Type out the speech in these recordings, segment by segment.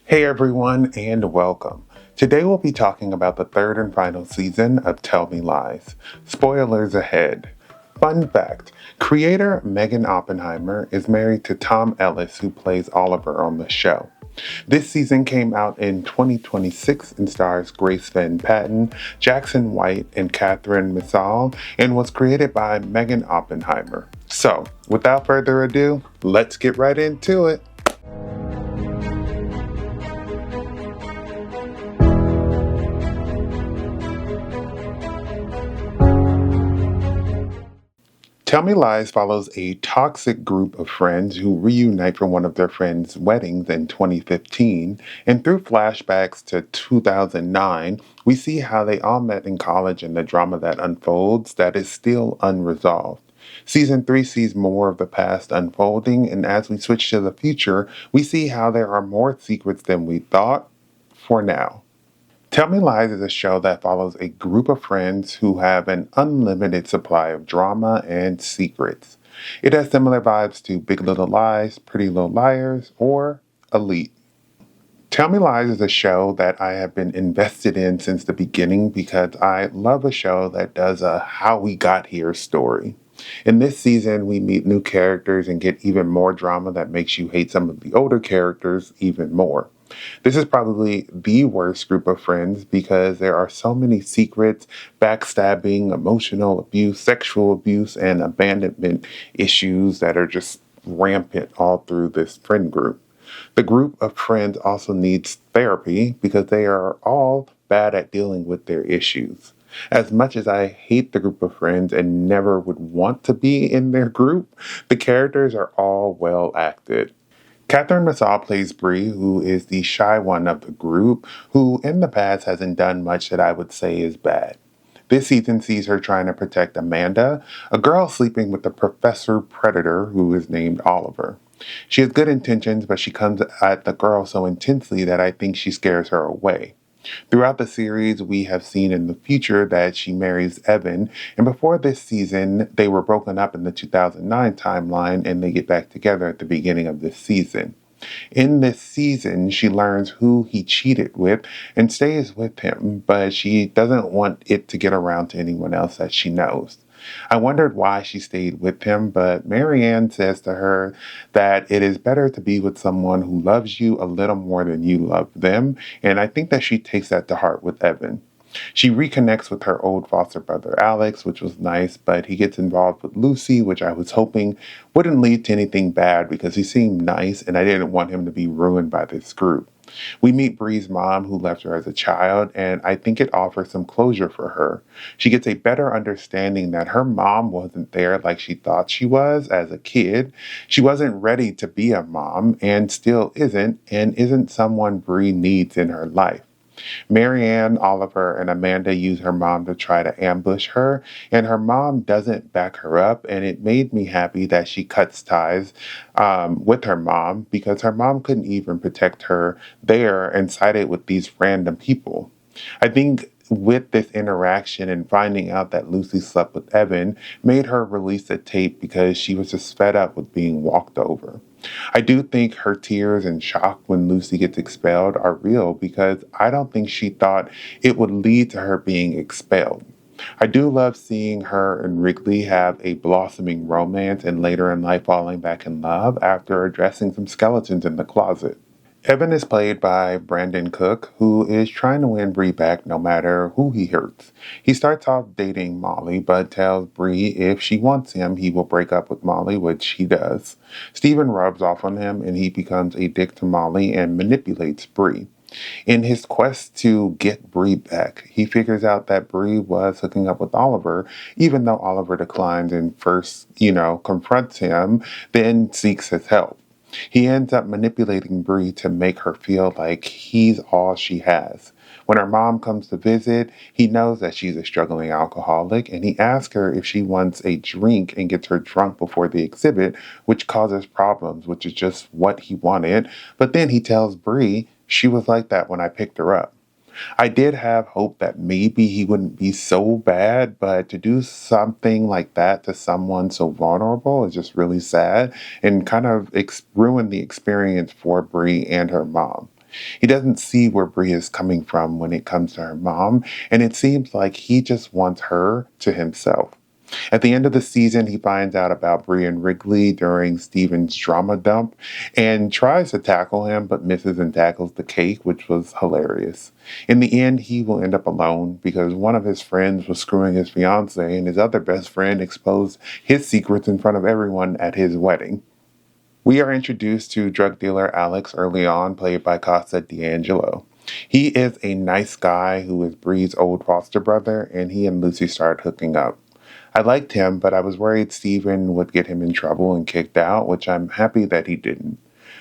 Hey everyone, and welcome. Today we'll be talking about the third and final season of Tell Me Lies. Spoilers ahead. Fun fact, creator Meaghan Oppenheimer is married to Tom Ellis, who plays Oliver on the show. This season came out in 2026 and stars Grace Van Patten, Jackson White, and Catherine Missal, and was created by Meaghan Oppenheimer. So, without further ado, let's get right into it. Tell Me Lies follows a toxic group of friends who reunite for one of their friends' weddings in 2015, and through flashbacks to 2009, we see how they all met in college and the drama that unfolds that is still unresolved. Season 3 sees more of the past unfolding, and as we switch to the future, we see how there are more secrets than we thought for now. Tell Me Lies is a show that follows a group of friends who have an unlimited supply of drama and secrets. It has similar vibes to Big Little Lies, Pretty Little Liars, or Elite. Tell Me Lies is a show that I have been invested in since the beginning because I love a show that does a how we got here story. In this season, we meet new characters and get even more drama that makes you hate some of the older characters even more. This is probably the worst group of friends because there are so many secrets, backstabbing, emotional abuse, sexual abuse, and abandonment issues that are just rampant all through this friend group. The group of friends also needs therapy because they are all bad at dealing with their issues. As much as I hate the group of friends and never would want to be in their group, the characters are all well acted. Catherine Missal plays Bree, who is the shy one of the group, who in the past hasn't done much that I would say is bad. This season sees her trying to protect Amanda, a girl sleeping with the professor predator who is named Oliver. She has good intentions, but she comes at the girl so intensely that I think she scares her away. Throughout the series, we have seen in the future that she marries Evan, and before this season, they were broken up in the 2009 timeline and they get back together at the beginning of this season. In this season, she learns who he cheated with and stays with him, but she doesn't want it to get around to anyone else that she knows. I wondered why she stayed with him, but Marianne says to her that it is better to be with someone who loves you a little more than you love them, and I think that she takes that to heart with Evan. She reconnects with her old foster brother Alex, which was nice, but he gets involved with Lucy, which I was hoping wouldn't lead to anything bad because he seemed nice and I didn't want him to be ruined by this group. We meet Bree's mom, who left her as a child, and I think it offers some closure for her. She gets a better understanding that her mom wasn't there like she thought she was as a kid. She wasn't ready to be a mom, and still and isn't someone Bree needs in her life. Marianne, Oliver, and Amanda use her mom to try to ambush her, and her mom doesn't back her up, and it made me happy that she cuts ties with her mom because her mom couldn't even protect her there and sided with these random people. I think with this interaction and finding out that Lucy slept with Evan made her release the tape because she was just fed up with being walked over. I do think her tears and shock when Lucy gets expelled are real because I don't think she thought it would lead to her being expelled. I do love seeing her and Wrigley have a blossoming romance and later in life falling back in love after addressing some skeletons in the closet. Evan is played by Brandon Cook, who is trying to win Bree back no matter who he hurts. He starts off dating Molly, but tells Bree if she wants him, he will break up with Molly, which he does. Steven rubs off on him, and he becomes a dick to Molly and manipulates Bree. In his quest to get Bree back, he figures out that Bree was hooking up with Oliver, even though Oliver declines and first, confronts him, then seeks his help. He ends up manipulating Bree to make her feel like he's all she has. When her mom comes to visit, he knows that she's a struggling alcoholic and he asks her if she wants a drink and gets her drunk before the exhibit, which causes problems, which is just what he wanted. But then he tells Bree, she was like that when I picked her up. I did have hope that maybe he wouldn't be so bad, but to do something like that to someone so vulnerable is just really sad and kind of ruin the experience for Bree and her mom. He doesn't see where Bree is coming from when it comes to her mom, and it seems like he just wants her to himself. At the end of the season, he finds out about Bree and Wrigley during Steven's drama dump and tries to tackle him, but misses and tackles the cake, which was hilarious. In the end, he will end up alone because one of his friends was screwing his fiance, and his other best friend exposed his secrets in front of everyone at his wedding. We are introduced to drug dealer Alex early on, played by Costa D'Angelo. He is a nice guy who is Bree's old foster brother, and he and Lucy started hooking up. I liked him, but I was worried Steven would get him in trouble and kicked out, which I'm happy that he didn't.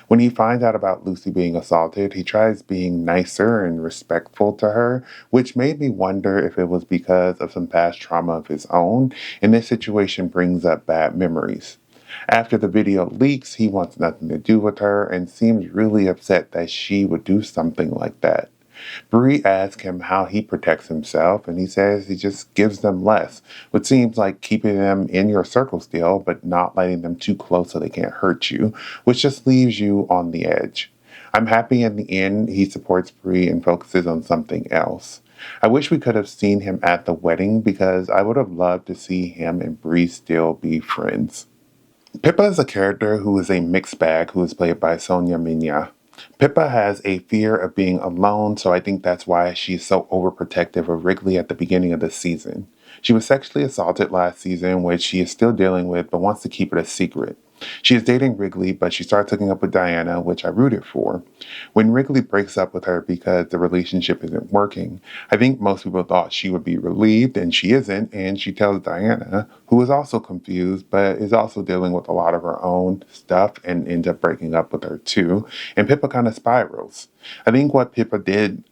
When he finds out about Lucy being assaulted, he tries being nicer and respectful to her, which made me wonder if it was because of some past trauma of his own, and this situation brings up bad memories. After the video leaks, he wants nothing to do with her and seems really upset that she would do something like that. Bree asks him how he protects himself, and he says he just gives them less, which seems like keeping them in your circle still, but not letting them too close so they can't hurt you, which just leaves you on the edge. I'm happy in the end he supports Bree and focuses on something else. I wish we could have seen him at the wedding because I would have loved to see him and Bree still be friends. Pippa is a character who is a mixed bag who is played by Sonia Minya. Pippa has a fear of being alone, so I think that's why she's so overprotective of Wrigley at the beginning of the season. She was sexually assaulted last season, which she is still dealing with, but wants to keep it a secret. She is dating Wrigley, but she starts hooking up with Diana, which I rooted for. When Wrigley breaks up with her because the relationship isn't working, I think most people thought she would be relieved, and she isn't, and she tells Diana, who is also confused, but is also dealing with a lot of her own stuff and ends up breaking up with her too, and Pippa kind of spirals. I think what Pippa did,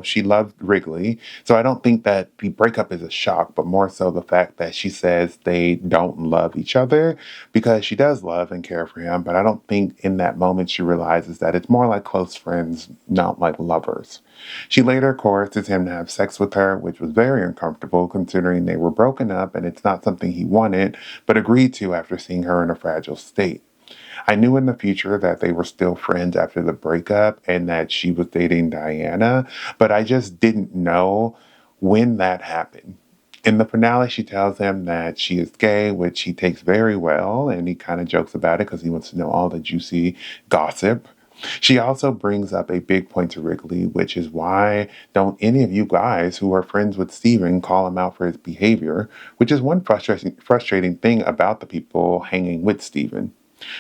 she loved Wrigley, so I don't think that the breakup is a shock, but more so the fact that she says they don't love each other because she does love and care for him, but I don't think in that moment she realizes that it's more like close friends, not like lovers. She later coerces him to have sex with her, which was very uncomfortable considering they were broken up and it's not something he wanted, but agreed to after seeing her in a fragile state. I knew in the future that they were still friends after the breakup and that she was dating Diana, but I just didn't know when that happened. In the finale, she tells him that she is gay, which he takes very well, and he kind of jokes about it because he wants to know all the juicy gossip. She also brings up a big point to Wrigley, which is why don't any of you guys who are friends with Steven call him out for his behavior, which is one frustrating thing about the people hanging with Steven.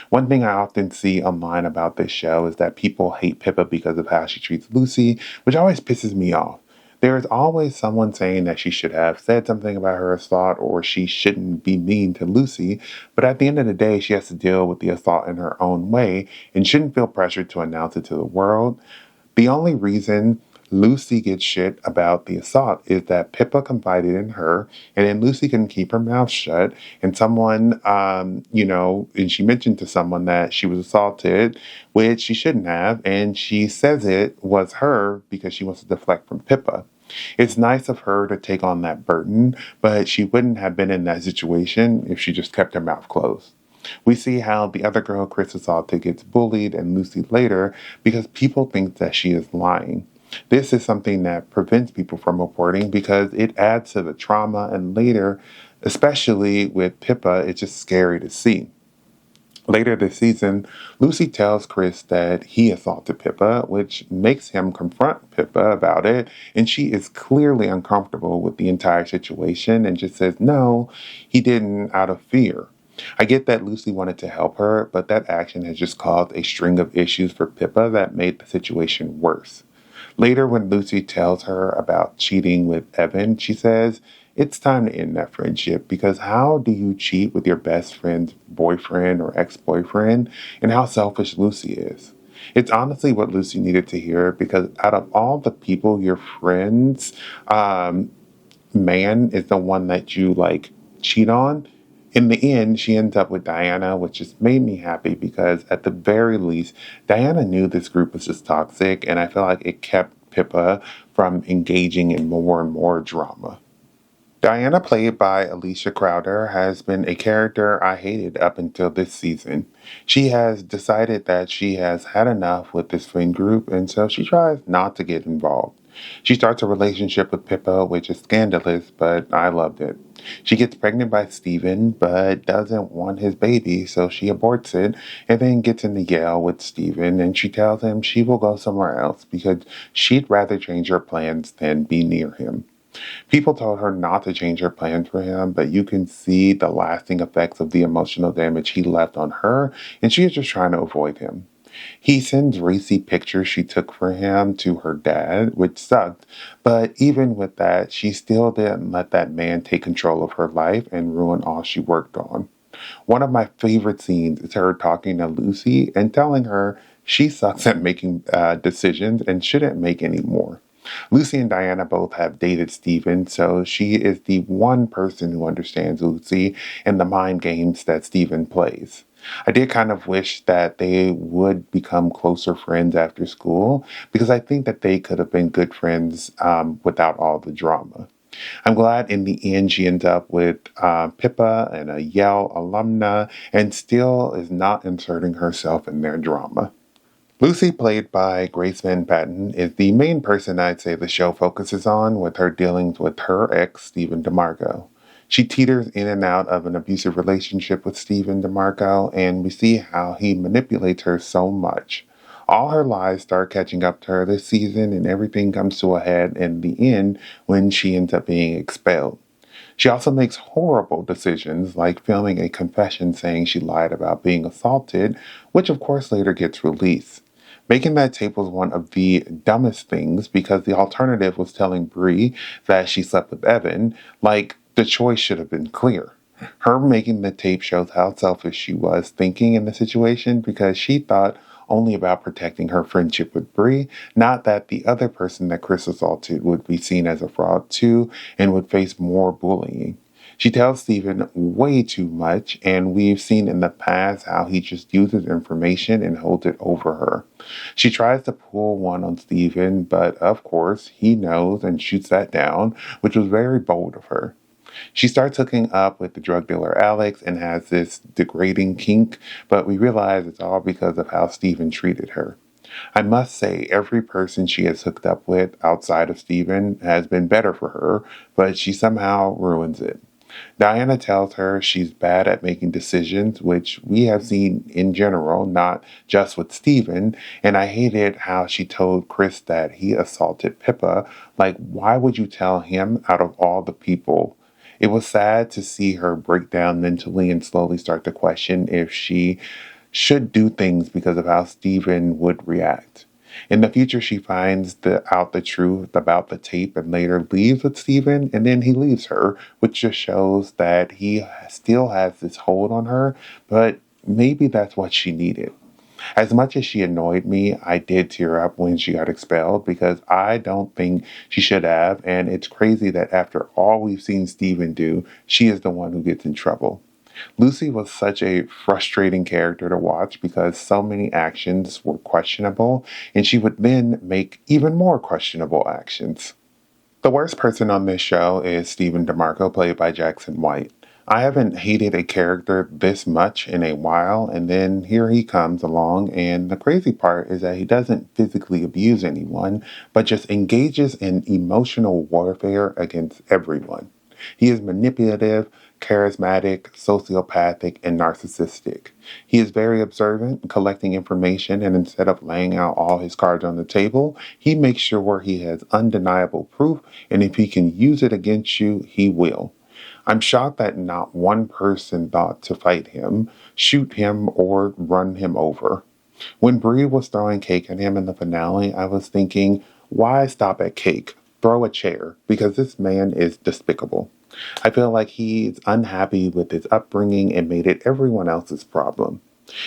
One thing I often see online about this show is that people hate Pippa because of how she treats Lucy, which always pisses me off. There is always someone saying that she should have said something about her assault or she shouldn't be mean to Lucy, but at the end of the day, she has to deal with the assault in her own way and shouldn't feel pressured to announce it to the world. The only reason Lucy gets shit about the assault is that Pippa confided in her, and then Lucy couldn't keep her mouth shut. And someone, and she mentioned to someone that she was assaulted, which she shouldn't have, and she says it was her because she wants to deflect from Pippa. It's nice of her to take on that burden, but she wouldn't have been in that situation if she just kept her mouth closed. We see how the other girl Chris assaulted gets bullied and Lucy later because people think that she is lying. This is something that prevents people from reporting because it adds to the trauma, and later, especially with Pippa, it's just scary to see. Later this season, Lucy tells Chris that he assaulted Pippa, which makes him confront Pippa about it, and she is clearly uncomfortable with the entire situation and just says, no, he didn't, out of fear. I get that Lucy wanted to help her, but that action has just caused a string of issues for Pippa that made the situation worse. Later, when Lucy tells her about cheating with Evan, she says, it's time to end that friendship because how do you cheat with your best friend's boyfriend or ex-boyfriend, and how selfish Lucy is? It's honestly what Lucy needed to hear because out of all the people, your friends, man is the one that you cheat on. In the end, she ends up with Diana, which just made me happy because at the very least, Diana knew this group was just toxic, and I feel like it kept Pippa from engaging in more and more drama. Diana, played by Alicia Crowder, has been a character I hated up until this season. She has decided that she has had enough with this friend group, and so she tries not to get involved. She starts a relationship with Pippa, which is scandalous, but I loved it. She gets pregnant by Steven, but doesn't want his baby, so she aborts it, and then gets into Yale with Steven, and she tells him she will go somewhere else because she'd rather change her plans than be near him. People told her not to change her plans for him, but you can see the lasting effects of the emotional damage he left on her, and she is just trying to avoid him. He sends racy pictures she took for him to her dad, which sucked, but even with that, she still didn't let that man take control of her life and ruin all she worked on. One of my favorite scenes is her talking to Lucy and telling her she sucks at making decisions and shouldn't make any more. Lucy and Diana both have dated Stephen, so she is the one person who understands Lucy and the mind games that Stephen plays. I did kind of wish that they would become closer friends after school because I think that they could have been good friends without all the drama. I'm glad in the end she ends up with Pippa and a Yale alumna and still is not inserting herself in their drama. Lucy, played by Grace Van Patten, is the main person I'd say the show focuses on with her dealings with her ex, Stephen DeMarco. She teeters in and out of an abusive relationship with Stephen DeMarco, and we see how he manipulates her so much. All her lies start catching up to her this season, and everything comes to a head in the end when she ends up being expelled. She also makes horrible decisions, like filming a confession saying she lied about being assaulted, which of course later gets released. Making that tape was one of the dumbest things because the alternative was telling Bree that she slept with Evan, like the choice should have been clear. Her making the tape shows how selfish she was thinking in the situation because she thought only about protecting her friendship with Bree, not that the other person that Chris assaulted would be seen as a fraud too and would face more bullying. She tells Stephen way too much, and we've seen in the past how he just uses information and holds it over her. She tries to pull one on Stephen, but of course he knows and shoots that down, which was very bold of her. She starts hooking up with the drug dealer Alex and has this degrading kink, but we realize it's all because of how Stephen treated her. I must say, every person she has hooked up with outside of Stephen has been better for her, but she somehow ruins it. Diana tells her she's bad at making decisions, which we have seen in general, not just with Stephen, and I hated how she told Chris that he assaulted Pippa. Like, why would you tell him out of all the people? It was sad to see her break down mentally and slowly start to question if she should do things because of how Stephen would react. In the future, she finds out the truth about the tape and later leaves with Stephen, and then he leaves her, which just shows that he still has this hold on her, but maybe that's what she needed. As much as she annoyed me, I did tear up when she got expelled because I don't think she should have, and it's crazy that after all we've seen Stephen do, she is the one who gets in trouble. Lucy was such a frustrating character to watch because so many actions were questionable, and she would then make even more questionable actions. The worst person on this show is Stephen DeMarco, played by Jackson White. I haven't hated a character this much in a while, and then here he comes along, and the crazy part is that he doesn't physically abuse anyone, but just engages in emotional warfare against everyone. He is manipulative, charismatic, sociopathic, and narcissistic. He is very observant, collecting information, and instead of laying out all his cards on the table, he makes sure he has undeniable proof, and if he can use it against you, he will. I'm shocked that not one person thought to fight him, shoot him, or run him over. When Bree was throwing cake at him in the finale, I was thinking, why stop at cake? Throw a chair, because this man is despicable. I feel like he's unhappy with his upbringing and made it everyone else's problem.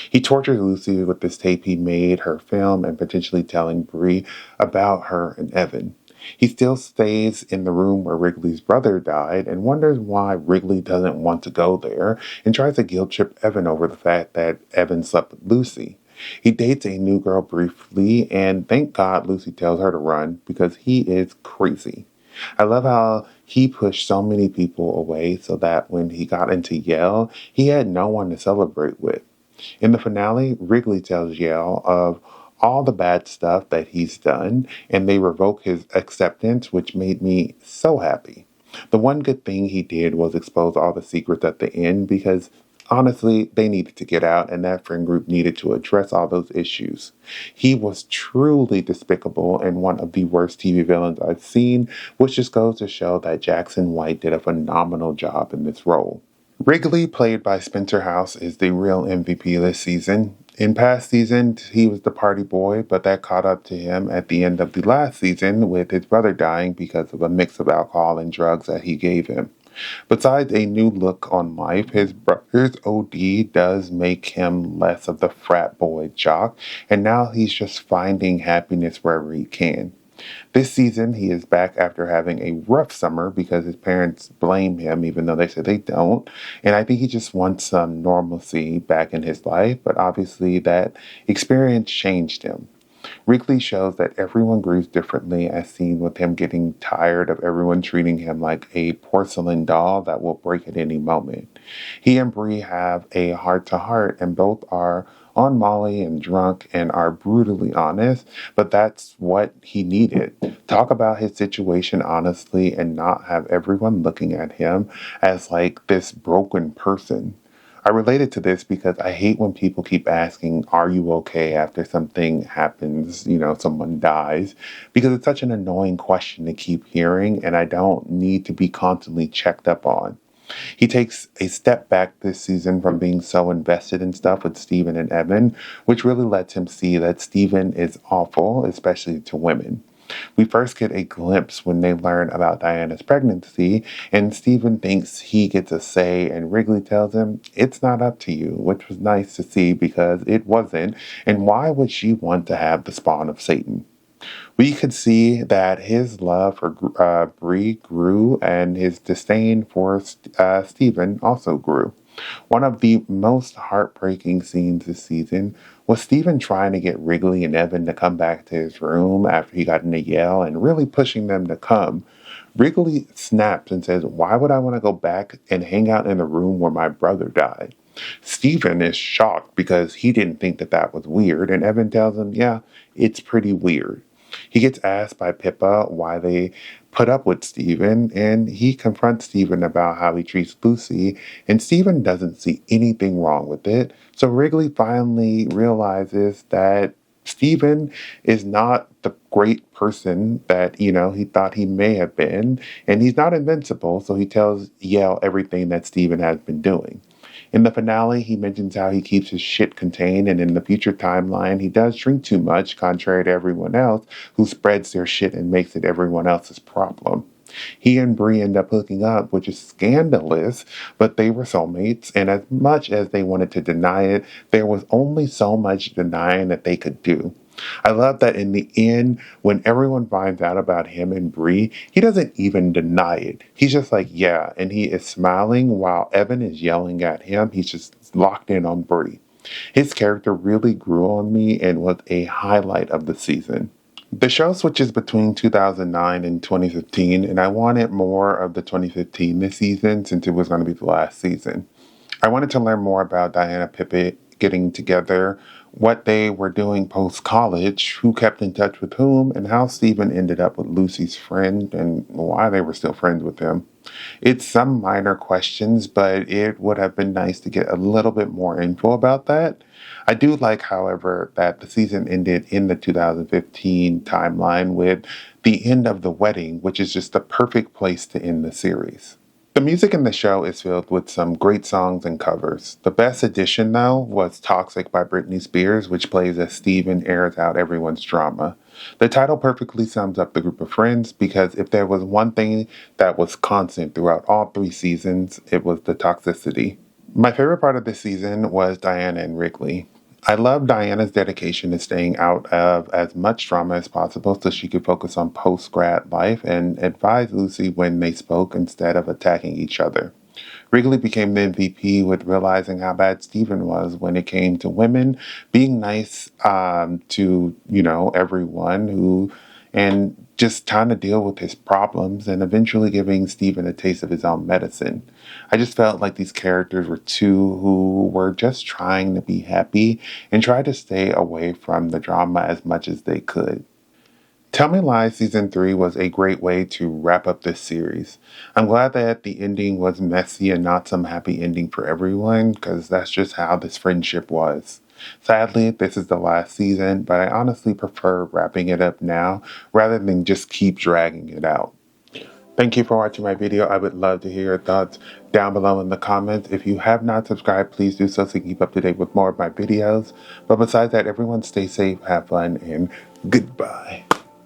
He tortured Lucy with this tape he made her film and potentially telling Bree about her and Evan. He still stays in the room where Wrigley's brother died and wonders why Wrigley doesn't want to go there and tries to guilt trip Evan over the fact that Evan slept with Lucy. He dates a new girl briefly, and thank God Lucy tells her to run because he is crazy. I love how he pushed so many people away so that when he got into Yale, he had no one to celebrate with. In the finale, Wrigley tells Yale of all the bad stuff that he's done, and they revoke his acceptance, which made me so happy. The one good thing he did was expose all the secrets at the end because honestly, they needed to get out, and that friend group needed to address all those issues. He was truly despicable and one of the worst TV villains I've seen, which just goes to show that Jackson White did a phenomenal job in this role. Wrigley, played by Spencer House, is the real MVP this season. In past seasons, he was the party boy, but that caught up to him at the end of the last season with his brother dying because of a mix of alcohol and drugs that he gave him. Besides a new look on life, his brother's OD does make him less of the frat boy jock, and now he's just finding happiness wherever he can. This season, he is back after having a rough summer because his parents blame him, even though they said they don't. And I think he just wants some normalcy back in his life, but obviously that experience changed him. Wrigley shows that everyone grieves differently, as seen with him getting tired of everyone treating him like a porcelain doll that will break at any moment. He and Bree have a heart to heart, and both are on Molly and drunk and are brutally honest, but that's what he needed. Talk about his situation honestly and not have everyone looking at him as like this broken person. I related to this because I hate when people keep asking, are you okay after something happens, someone dies, because it's such an annoying question to keep hearing, and I don't need to be constantly checked up on. He takes a step back this season from being so invested in stuff with Steven and Evan, which really lets him see that Steven is awful, especially to women. We first get a glimpse when they learn about Diana's pregnancy, and Steven thinks he gets a say, and Wrigley tells him, it's not up to you, which was nice to see because it wasn't, and why would she want to have the spawn of Satan? We could see that his love for Bree grew, and his disdain for Steven also grew. One of the most heartbreaking scenes this season was Steven trying to get Wrigley and Evan to come back to his room after he got into Yale and really pushing them to come. Wrigley snaps and says, why would I want to go back and hang out in the room where my brother died? Steven is shocked because he didn't think that that was weird, and Evan tells him, yeah, it's pretty weird. He gets asked by Pippa why they put up with Steven, and he confronts Steven about how he treats Lucy, and Steven doesn't see anything wrong with it. So Wrigley finally realizes that Steven is not the great person that, he thought he may have been, and he's not invincible, so he tells Yale everything that Steven has been doing. In the finale, he mentions how he keeps his shit contained, and in the future timeline, he does drink too much, contrary to everyone else who spreads their shit and makes it everyone else's problem. He and Bree end up hooking up, which is scandalous, but they were soulmates, and as much as they wanted to deny it, there was only so much denying that they could do. I love that in the end, when everyone finds out about him and Bree, he doesn't even deny it. He's just like, yeah, and he is smiling while Evan is yelling at him. He's just locked in on Bree. His character really grew on me and was a highlight of the season. The show switches between 2009 and 2015, and I wanted more of the 2015 this season since it was going to be the last season. I wanted to learn more about Diana Pippett getting together, what they were doing post-college, who kept in touch with whom, and how Steven ended up with Lucy's friend and why they were still friends with him. It's some minor questions, but it would have been nice to get a little bit more info about that. I do like, however, that the season ended in the 2015 timeline with the end of the wedding, which is just the perfect place to end the series. The music in the show is filled with some great songs and covers. The best addition, though, was Toxic by Britney Spears, which plays as Steven airs out everyone's drama. The title perfectly sums up the group of friends because if there was one thing that was constant throughout all three seasons, it was the toxicity. My favorite part of this season was Diana and Wrigley. I love Diana's dedication to staying out of as much drama as possible so she could focus on post-grad life and advise Lucy when they spoke instead of attacking each other. Wrigley became the MVP with realizing how bad Steven was when it came to women, being nice to, everyone who and just trying to deal with his problems and eventually giving Stephen a taste of his own medicine. I just felt like these characters were two who were just trying to be happy and try to stay away from the drama as much as they could. Tell Me Lies Season 3 was a great way to wrap up this series. I'm glad that the ending was messy and not some happy ending for everyone, because that's just how this friendship was. Sadly, this is the last season, but I honestly prefer wrapping it up now rather than just keep dragging it out. Thank you for watching my video. I would love to hear your thoughts down below in the comments. If you have not subscribed, please do so to keep up to date with more of my videos. But besides that, everyone stay safe, have fun, and goodbye.